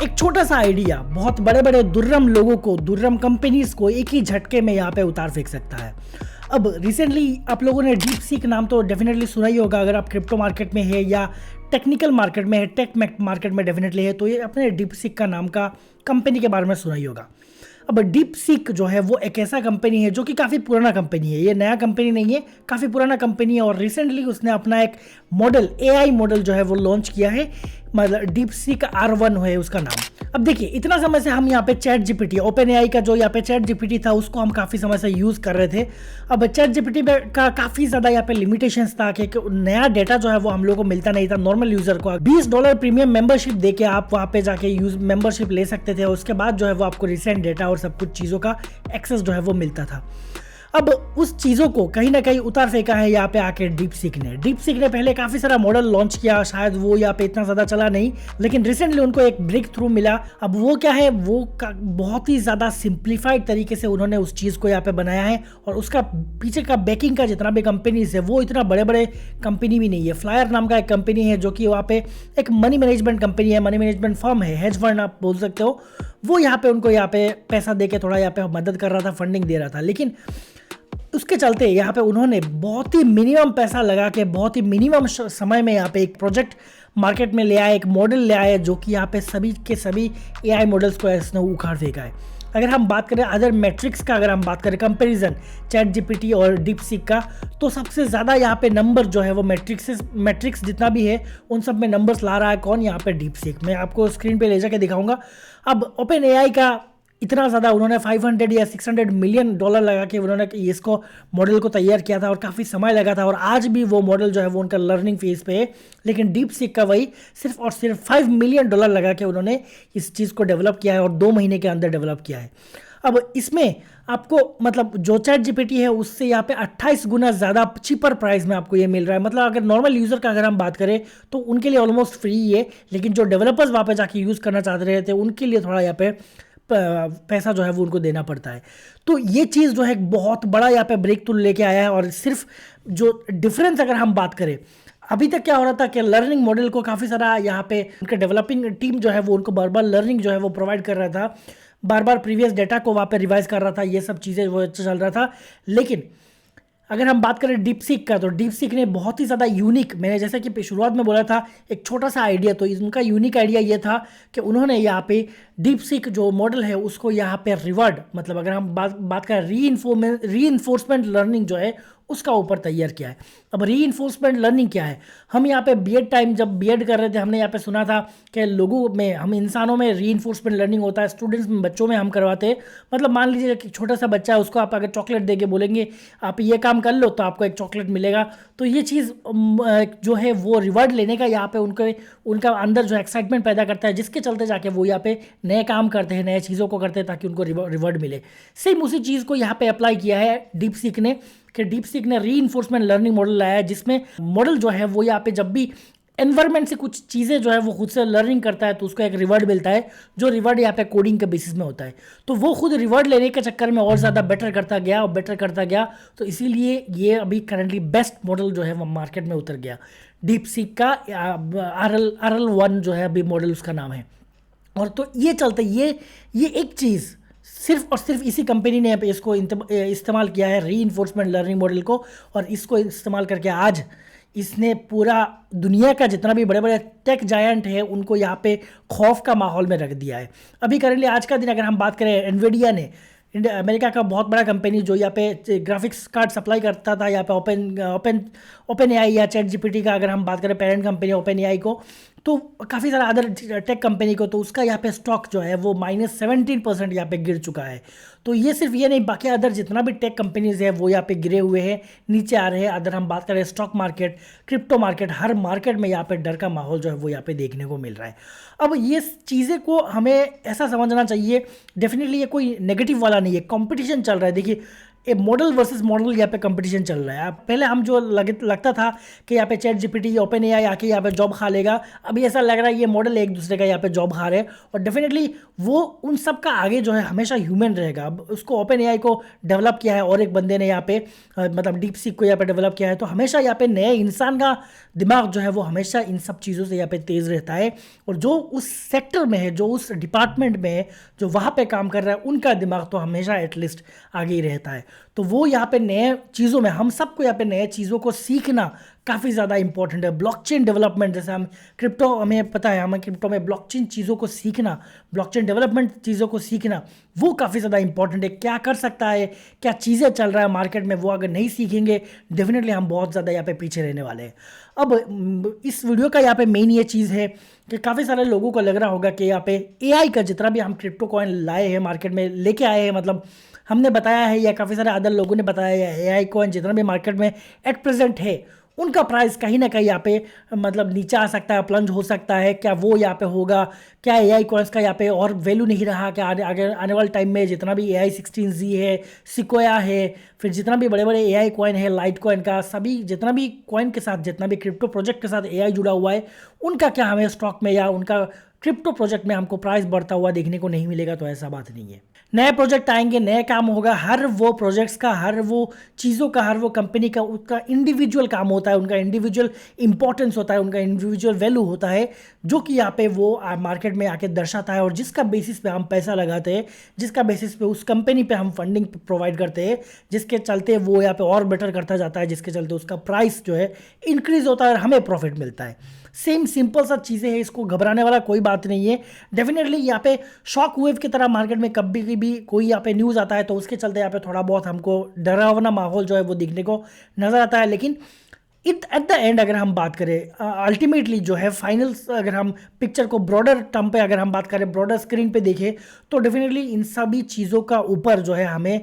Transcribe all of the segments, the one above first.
एक छोटा सा आइडिया बहुत बड़े बड़े दुर्रम लोगों को, दुर्रम कंपनीज को एक ही झटके में यहाँ पे उतार फेंक सकता है। अब रिसेंटली आप लोगों ने डीप सीक नाम तो डेफिनेटली सुना ही होगा, अगर आप क्रिप्टो मार्केट में है या टेक्निकल मार्केट में है, टेक मार्केट में डेफिनेटली है, तो ये अपने डीप सीक का नाम का कंपनी के बारे में सुना ही होगा। अब डीप सीक जो है वो एक ऐसा कंपनी है जो कि काफ़ी पुराना कंपनी है, ये नया कंपनी नहीं है, काफ़ी पुराना कंपनी है। और रिसेंटली उसने अपना एक मॉडल, एआई मॉडल जो है वो लॉन्च किया है, मतलब डीप सीक R1 है उसका नाम। अब देखिए, इतना समय से हम यहाँ पे चैट जीपीटी, ओपन एआई का जो यहाँ पे चैट जीपीटी था उसको हम काफ़ी समय से यूज़ कर रहे थे। अब चैट जीपीटी का काफ़ी ज़्यादा यहाँ पे लिमिटेशंस था कि नया डेटा जो है वो हम लोग को मिलता नहीं था। नॉर्मल यूज़र को $20 प्रीमियम मेंबरशिप देके आप वहाँ पे जाके यूज मेंबरशिप ले सकते थे, उसके बाद जो है वो आपको रिसेंट डेटा और सब कुछ चीज़ों का एक्सेस जो है वो मिलता था। अब उस चीज़ों को कहीं ना कहीं उतार फेंका है यहाँ पे आके डीप सीक ने। डीप सीक ने पहले काफ़ी सारा मॉडल लॉन्च किया, शायद वो यहाँ पे इतना ज़्यादा चला नहीं, लेकिन रिसेंटली उनको एक ब्रेक थ्रू मिला। अब वो क्या है, वो बहुत ही ज़्यादा सिंप्लीफाइड तरीके से उन्होंने उस चीज़ को यहाँ पे बनाया है, और उसका पीछे का बैकिंग का जितना भी कंपनीज है वो इतना बड़े बड़े कंपनी भी नहीं है। फ्लायर नाम का एक कंपनी है जो कि वहाँ पे एक मनी मैनेजमेंट कंपनी है, मनी मैनेजमेंट फर्म है, हेज फंड आप बोल सकते हो। वो यहाँ पे उनको यहाँ पे पैसा दे के थोड़ा यहाँ पे मदद कर रहा था, फंडिंग दे रहा था, लेकिन उसके चलते यहाँ पे उन्होंने बहुत ही मिनिमम पैसा लगा के बहुत ही मिनिमम समय में यहाँ पे एक प्रोजेक्ट मार्केट में ले आए, एक मॉडल ले आए जो कि यहाँ पे सभी के सभी एआई मॉडल्स को इसने उखाड़ फेंका है। अगर हम बात करें अदर मैट्रिक्स का, अगर हम बात करें कंपैरिजन चैट जीपीटी और डीप सीक का, तो सबसे ज़्यादा यहाँ पे नंबर जो है वो मैट्रिक्स जितना भी है उन सब में नंबर्स ला रहा है कौन, यहाँ पे डीप सीक। मैं आपको स्क्रीन पे ले जाके दिखाऊंगा। अब ओपन एआई का इतना ज़्यादा उन्होंने 500 या $600 मिलियन लगा के उन्होंने इसको मॉडल को तैयार किया था और काफ़ी समय लगा था, और आज भी वो मॉडल जो है वो उनका लर्निंग फेज पे है। लेकिन डीप सीक का वही सिर्फ और सिर्फ $5 मिलियन लगा के उन्होंने इस चीज़ को डेवलप किया है, और 2 महीने के अंदर डेवलप किया है। अब इसमें आपको मतलब जो चैट जीपीटी है उससे यहाँ पे 28 गुना ज़्यादा चीपर प्राइस में आपको ये मिल रहा है। मतलब अगर नॉर्मल यूज़र का अगर हम बात करें तो उनके लिए ऑलमोस्ट फ्री है, लेकिन जो डेवलपर्स वहाँ पे जाके यूज़ करना चाहते रहे थे उनके लिए थोड़ा यहाँ पे पैसा जो है वो उनको देना पड़ता है। तो ये चीज़ जो है बहुत बड़ा यहाँ पे ब्रेक थ्रू लेके आया है। और सिर्फ जो डिफरेंस अगर हम बात करें, अभी तक क्या हो रहा था कि लर्निंग मॉडल को काफ़ी सारा यहाँ पे उनका डेवलपिंग टीम जो है वो उनको बार बार लर्निंग जो है वो प्रोवाइड कर रहा था, बार बार प्रीवियस डेटा को वहाँ पे रिवाइज कर रहा था, ये सब चीज़ें वो चल रहा था। लेकिन अगर हम बात करें डीप सीक का, तो डीप सीक ने बहुत ही ज़्यादा यूनिक, मैंने जैसे कि शुरुआत में बोला था एक छोटा सा आइडिया, तो उनका यूनिक आइडिया ये था कि उन्होंने यहाँ पे डीप सीक जो मॉडल है उसको यहाँ पे रिवर्ड, मतलब अगर हम बात करें रीइंफोर्समेंट लर्निंग जो है उसका ऊपर तैयार किया है। अब रीइंफोर्समेंट लर्निंग क्या है, हम यहाँ पे बीएड टाइम जब बीएड कर रहे थे हमने यहाँ पे सुना था कि लोगों में, हम इंसानों में रीइंफोर्समेंट लर्निंग होता है, स्टूडेंट्स में, बच्चों में हम करवाते हैं। मतलब मान लीजिए कि छोटा सा बच्चा है, उसको आप अगर चॉकलेट दे के बोलेंगे आप ये काम कर लो तो आपको एक चॉकलेट मिलेगा, तो ये चीज़ जो है वो रिवॉर्ड लेने का यहाँ पे उनका अंदर जो एक्साइटमेंट पैदा करता है, जिसके चलते जाके वो यहाँ पे नए काम करते हैं, नए चीज़ों को करते हैं ताकि उनको रिवॉर्ड मिले। सेम उसी चीज़ को यहाँ पे अप्लाई किया है डीप सीक ने, कि डीप सीक ने रीइंफोर्समेंट लर्निंग मॉडल लाया है, जिसमें मॉडल जो है वो यहाँ पे जब भी एनवायरमेंट से कुछ चीज़ें जो है वो खुद से लर्निंग करता है तो उसको एक रिवॉर्ड मिलता है, जो रिवॉर्ड यहाँ पे कोडिंग के बेसिस में होता है। तो वो खुद रिवॉर्ड लेने के चक्कर में और ज़्यादा बेटर करता गया और बेटर करता गया, तो इसीलिए ये अभी करंटली बेस्ट मॉडल जो है वो मार्केट में उतर गया। डीप सीक का RL1 जो है अभी मॉडल उसका नाम है। और तो ये चलते ये एक चीज़ सिर्फ और सिर्फ इसी कंपनी ने इसको इस्तेमाल किया है, रीइंफोर्समेंट लर्निंग मॉडल को, और इसको इस्तेमाल करके आज इसने पूरा दुनिया का जितना भी बड़े बड़े टेक जायंट है उनको यहाँ पे खौफ का माहौल में रख दिया है। अभी करेंटली आज का दिन अगर हम बात करें, एनवीडिया ने, अमेरिका का बहुत बड़ा कंपनी जो यहाँ पे ग्राफिक्स कार्ड सप्लाई करता था यहाँ पे ओपन एआई या चैट जीपीटी का अगर हम बात करें पेरेंट कंपनी ओपन एआई को, तो काफ़ी सारा अदर टेक कंपनी को, तो उसका यहाँ पे स्टॉक जो है वो -17% यहाँ पे गिर चुका है। तो ये सिर्फ ये नहीं, बाकी अदर जितना भी टेक कंपनीज है वो यहाँ पे गिरे हुए हैं, नीचे आ रहे हैं। अगर हम बात करें स्टॉक मार्केट, क्रिप्टो मार्केट, हर मार्केट में यहाँ पे डर का माहौल जो है वो यहाँ पे देखने को मिल रहा है। अब ये चीज़ें को हमें ऐसा समझना चाहिए, डेफिनेटली ये कोई नेगेटिव वाला नहीं है, कॉम्पिटिशन चल रहा है। देखिए मॉडल वर्सेस मॉडल यहाँ पे कंपटीशन चल रहा है। पहले हम जो लगता था कि यहाँ पे चैट जीपीटी, ओपन एआई आके यहाँ पे जॉब खा लेगा, अभी ऐसा लग रहा है ये मॉडल एक दूसरे का यहाँ पे जॉब खा रहे हैं। और डेफिनेटली वो उन सब का आगे जो है हमेशा ह्यूमन रहेगा। अब उसको ओपन एआई को डेवलप किया है और एक बंदे ने यहाँ पे मतलब डीप सीक को यहाँ पे डेवलप किया है, तो हमेशा यहाँ पे नए इंसान का दिमाग जो है वो हमेशा इन सब चीज़ों से यहाँ पे तेज़ रहता है। और जो उस सेक्टर में है, जो उस डिपार्टमेंट में है, जो वहाँ पे काम कर रहा है, उनका दिमाग तो हमेशा एटलीस्ट आगे ही रहता है। तो वो यहाँ पे नए चीज़ों में हम सबको यहाँ पे नए चीज़ों को सीखना काफ़ी ज़्यादा इंपॉर्टेंट है। ब्लॉकचेन डेवलपमेंट, जैसे हम क्रिप्टो, हमें पता है हमें क्रिप्टो में ब्लॉकचेन चीज़ों को सीखना, ब्लॉकचेन डेवलपमेंट चीज़ों को सीखना वो काफ़ी ज़्यादा इंपॉर्टेंट है। क्या कर सकता है, क्या चीज़ें चल रहा है मार्केट में, वो अगर नहीं सीखेंगे डेफिनेटली हम बहुत ज़्यादा यहाँ पे पीछे रहने वाले हैं। अब इस वीडियो का यहाँ पे मेन ये चीज़ है कि काफ़ी सारे लोगों को लग रहा होगा कि यहाँ पे एआई का जितना भी हम क्रिप्टो कॉइन लाए हैं, मार्केट में लेके आए हैं, मतलब हमने बताया है या काफ़ी सारे अदर लोगों ने बताया है, एआई कॉइन जितना भी मार्केट में एट प्रेजेंट है उनका प्राइस कहीं ना कहीं यहाँ पे मतलब नीचे आ सकता है, प्लंज हो सकता है। क्या वो यहाँ पे होगा, क्या एआई कॉइन्स का यहाँ पे और वैल्यू नहीं रहा, क्या आगे आने वाले टाइम में जितना भी एआई 16Z है, सिक्वाया है, फिर जितना भी बड़े बड़े एआई कॉइन है, लाइट कॉइन का, सभी जितना भी कॉइन के साथ, जितना भी क्रिप्टो प्रोजेक्ट के साथ एआई जुड़ा हुआ है, उनका क्या हमें स्टॉक में या उनका क्रिप्टो प्रोजेक्ट में हमको प्राइस बढ़ता हुआ देखने को नहीं मिलेगा? तो ऐसा बात नहीं है। नए प्रोजेक्ट आएंगे, नए काम होगा, हर वो प्रोजेक्ट्स का, हर वो चीज़ों का, हर वो कंपनी का उसका इंडिविजुअल काम होता है, उनका इंडिविजुअल इंपॉर्टेंस होता है, उनका इंडिविजुअल वैल्यू होता है, जो कि यहाँ पे वो मार्केट में आके दर्शाता है। और जिसका बेसिस पे हम पैसा लगाते हैं, जिसका बेसिस पे उस कंपनी पे हम फंडिंग प्रोवाइड करते हैं, जिसके चलते वो यहाँ पे और बेटर करता जाता है, जिसके चलते उसका प्राइस जो है इंक्रीज होता है और हमें प्रॉफिट मिलता है। सेम सिंपल सा चीज़ें हैं, इसको घबराने वाला कोई बात नहीं है। डेफिनेटली यहाँ पे शॉक वेव की तरह मार्केट में कभी भी कोई यहाँ पे न्यूज़ आता है तो उसके चलते यहाँ पे थोड़ा बहुत हमको डरावना माहौल जो है वो दिखने को नज़र आता है। लेकिन एट द एंड अगर हम बात करें अल्टीमेटली जो है फाइनल, अगर हम पिक्चर को ब्रॉडर टर्म पे अगर हम बात करें, ब्रॉडर स्क्रीन पे देखें, तो डेफिनेटली इन सभी चीज़ों का ऊपर जो है हमें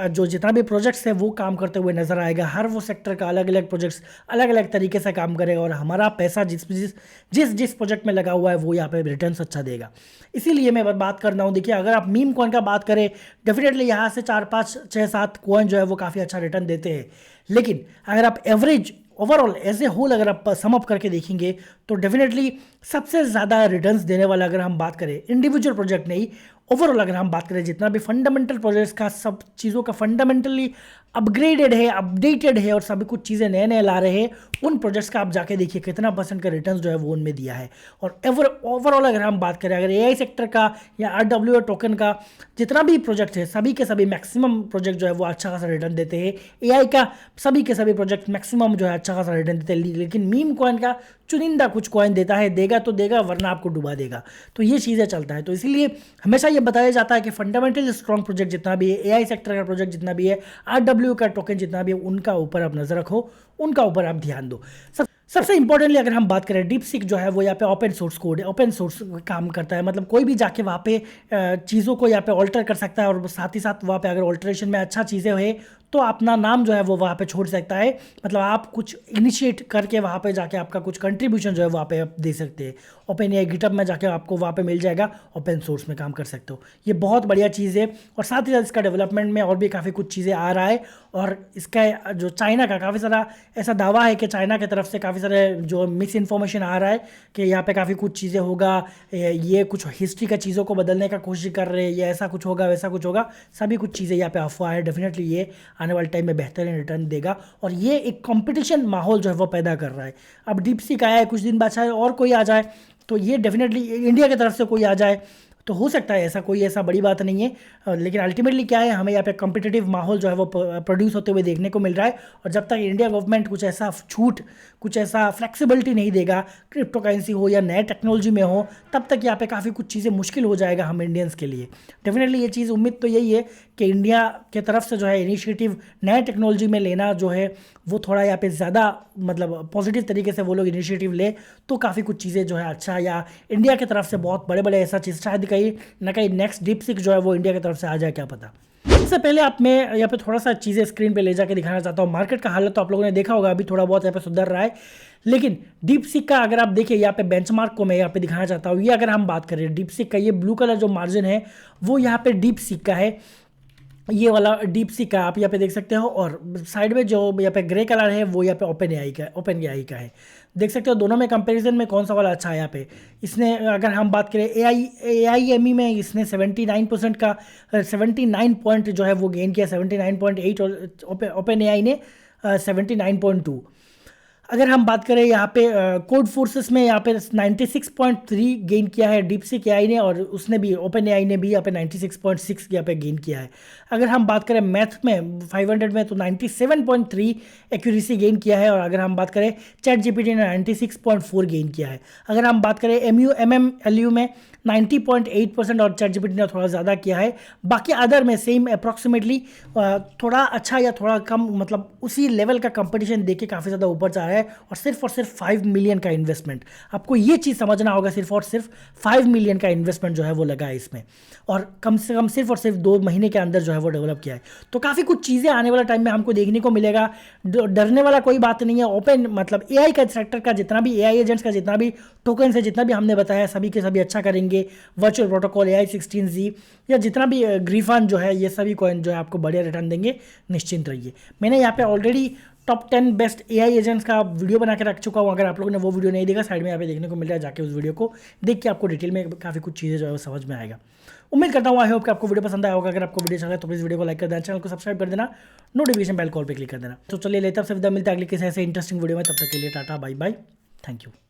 जो जितना भी प्रोजेक्ट्स है वो काम करते हुए नज़र आएगा। हर वो सेक्टर का अलग अलग प्रोजेक्ट्स अलग अलग तरीके से काम करेगा और हमारा पैसा जिस जिस जिस जिस प्रोजेक्ट में लगा हुआ है वो यहाँ पे रिटर्न्स अच्छा देगा। इसीलिए मैं बात कर रहा हूँ। देखिए, अगर आप मीम कॉइन का बात करें, डेफिनेटली यहाँ से 4 5 6 7 कॉइन जो है वो काफ़ी अच्छा रिटर्न देते हैं। लेकिन अगर आप average overall as a whole अगर आप सम अप करके देखेंगे तो डेफिनेटली सबसे ज़्यादा रिटर्न्स देने वाला, अगर हम बात करें इंडिविजुअल प्रोजेक्ट नहीं, ओवरऑल अगर हम बात करें जितना भी फंडामेंटल प्रोजेक्ट्स का, सब चीज़ों का फंडामेंटली अपग्रेडेड है, अपडेटेड है और सभी कुछ चीज़ें नए नए ला रहे हैं, उन प्रोजेक्ट्स का आप जाके देखिए कितना % का रिटर्न्स जो है वो उनमें दिया है। और ओवरऑल अगर हम बात करें, अगर एआई सेक्टर का या RWA टोकन का जितना भी प्रोजेक्ट है, सभी के सभी मैक्सिमम प्रोजेक्ट जो है वो अच्छा खासा रिटर्न देते हैं। एआई का सभी के सभी प्रोजेक्ट मैक्सिमम जो है अच्छा खासा रिटर्न देते हैं। लेकिन मीम कॉइन का चुनिंदा कुछ कॉइन देता है, देगा तो देगा वरना आपको डुबा देगा। तो ये चीज़ें चलता है। तो इसीलिए हमेशा ये बताया जाता है कि फंडामेंटल स्ट्रॉन्ग प्रोजेक्ट जितना भी है, एआई सेक्टर का प्रोजेक्ट जितना भी है, RWA का टोकन जितना भी है, उनका ऊपर आप नज़र रखो, उनका ऊपर आप ध्यान दो। सबसे इंपॉर्टेंटली अगर हम बात करें, डीप सीक जो है वो यहाँ पे ओपन सोर्स कोड है, ओपन सोर्स काम करता है। मतलब कोई भी जाके वहाँ पे चीज़ों को यहाँ पे ऑल्टर कर सकता है और साथ ही साथ वहाँ पे अगर ऑल्टरेशन में अच्छा चीज़ें है तो अपना नाम जो है वो वहाँ पे छोड़ सकता है। मतलब आप कुछ इनिशिएट करके वहाँ पे जाके आपका कुछ कंट्रीब्यूशन जो है वहाँ पे आप दे सकते हैं। ओपन एआई गिटहब में जाके आपको वहाँ पे मिल जाएगा, ओपन सोर्स में काम कर सकते हो। ये बहुत बढ़िया चीज़ है। और साथ ही साथ इसका डेवलपमेंट में और भी काफ़ी कुछ चीज़ें आ रहा है। और इसका जो चाइना का काफ़ी सारा ऐसा दावा है कि चाइना की तरफ से काफ़ी सारे जो मिस इन्फॉर्मेशन आ रहा है कि यहाँ पे काफ़ी कुछ चीज़ें होगा, ये कुछ हिस्ट्री का चीज़ों को बदलने का कोशिश कर रहे हैं, ये ऐसा कुछ होगा वैसा कुछ होगा, सभी कुछ चीज़ें यहाँ पे अफवाह है। डेफिनेटली ये आने वाले टाइम में बेहतरीन रिटर्न देगा और ये एक कंपटीशन माहौल जो है वो पैदा कर रहा है। अब डीप सीक आया है, कुछ दिन बाद चाहे और कोई आ जाए, तो ये डेफिनेटली इंडिया की तरफ से कोई आ जाए तो हो सकता है, ऐसा कोई ऐसा बड़ी बात नहीं है। लेकिन अल्टीमेटली क्या है, हमें यहाँ पे कॉम्पिटिटिव माहौल जो है वो प्रोड्यूस होते हुए देखने को मिल रहा है। और जब तक इंडिया गवर्नमेंट कुछ ऐसा छूट, कुछ ऐसा फ्लेक्सिबिलिटी नहीं देगा, क्रिप्टो करेंसी हो या नए टेक्नोलॉजी में हो, तब तक यहाँ पे काफ़ी कुछ चीज़ें मुश्किल हो जाएगा हम इंडियंस के लिए। डेफिनेटली ये चीज़ उम्मीद तो यही है कि इंडिया के तरफ से जो है इनिशिएटिव नए टेक्नोलॉजी में लेना जो है वो थोड़ा यहाँ पे ज़्यादा मतलब पॉजिटिव तरीके से वो लोग इनिशिएटिव ले तो काफ़ी कुछ चीज़ें जो है अच्छा, या इंडिया की तरफ से बहुत बड़े बड़े ऐसा चीज़ शायद कहीं ना कहीं नेक्स्ट डीप सीक जो है वो इंडिया की तरफ से आ जाए, क्या पता। इससे पहले आप मैं यहाँ पे थोड़ा सा चीज़ें स्क्रीन पे ले जाके दिखाना चाहता हूँ। मार्केट का हालत तो आप लोगों ने देखा होगा, अभी थोड़ा बहुत यहाँ पे सुधर रहा है। लेकिन डीप सीक का अगर आप देखिए यहाँ पे बेंचमार्क को मैं यहाँ पे दिखाना चाहता हूँ। ये अगर हम बात करें डीप सीक का, ये ब्लू कलर जो मार्जिन है वो यहाँ पे डीप सीक का है। ये वाला डीप सीक का आप यहाँ पे देख सकते हो, और साइड में जो यहाँ पे ग्रे कलर है वो यहाँ पे ओपन एआई का है। देख सकते हो दोनों में कंपैरिजन में कौन सा वाला अच्छा है। यहाँ पे इसने, अगर हम बात करें एआईएमई में, इसने 79% का 79 पॉइंट जो है वो गेन किया, 79.8, और ओपन एआई ने 79.2। अगर हम बात करें यहाँ पे कोड फोर्सेस में, यहाँ पे 96.3 गेन किया है डीपसीक एआई ने, और उसने भी, ओपन एआई ने भी यहाँ पे 96.6 यहाँ पे गेन किया है। अगर हम बात करें मैथ में 500 में, तो 97.3 एक्यूरेसी गेन किया है, और अगर हम बात करें चैट जीपीटी ने 96.4 गेन किया है। अगर हम बात करें एमएमएलयू में 90.8%, और चैट जीपीटी ने थोड़ा ज़्यादा किया है। बाकी अदर में सेम अप्रॉक्सीमेटली थोड़ा अच्छा या थोड़ा कम, मतलब उसी लेवल का कंपटीशन देके काफ़ी ज़्यादा ऊपर जा रहा है, और सिर्फ 5 मिलियन का इन्वेस्टमेंट। आपको ये चीज़ समझना होगा, सिर्फ और सिर्फ 5 मिलियन का इन्वेस्टमेंट जो है वो लगा है इसमें, और कम से कम सिर्फ और सिर्फ 2 महीने के अंदर जो है वो डेवलप किया है। तो काफ़ी कुछ चीज़ें आने वाला टाइम में हमको देखने को मिलेगा। डरने वाला कोई बात नहीं है। ओपन मतलब एआई का सेक्टर का जितना भी एआई एजेंट्स का जितना भी टोकन है, जितना भी हमने बताया, सभी के सभी अच्छा करेंगे। वर्चुअल प्रोटोकॉल, AI16Z, या जितना भी ग्रीफन जो है, ये सभी कॉइन जो है आपको बढ़िया रिटर्न देंगे, निश्चिंत रहिए। मैंने यहाँ पे already top 10 best AI agents का वीडियो बना के रख चुका हूँ। अगर आप लोगों ने वो वीडियो नहीं देखा, साइड में यहाँ पे देखने को मिल रहा है, जाके उस वीडियो को देख के आपको डिटेल में काफ़ी कुछ चीज़ें जो है वो समझ में आएगा। उम्मीद करता हूँ, आई होप कि आपको वीडियो पसंद आया होगा। अगर आपको वीडियो अच्छा लगा तो प्लीज़ वीडियो को लाइक कर देना, चैनल को सब्सक्राइब कर देना, नोटिफिकेशन बेल कॉल पर क्लिक कर देना। तो चलिए लेते हैं, सबसे मिलते हैं अगले किसी ऐसे इंटरेस्टिंग वीडियो में। तब तक के लिए tata bye bye, thank you.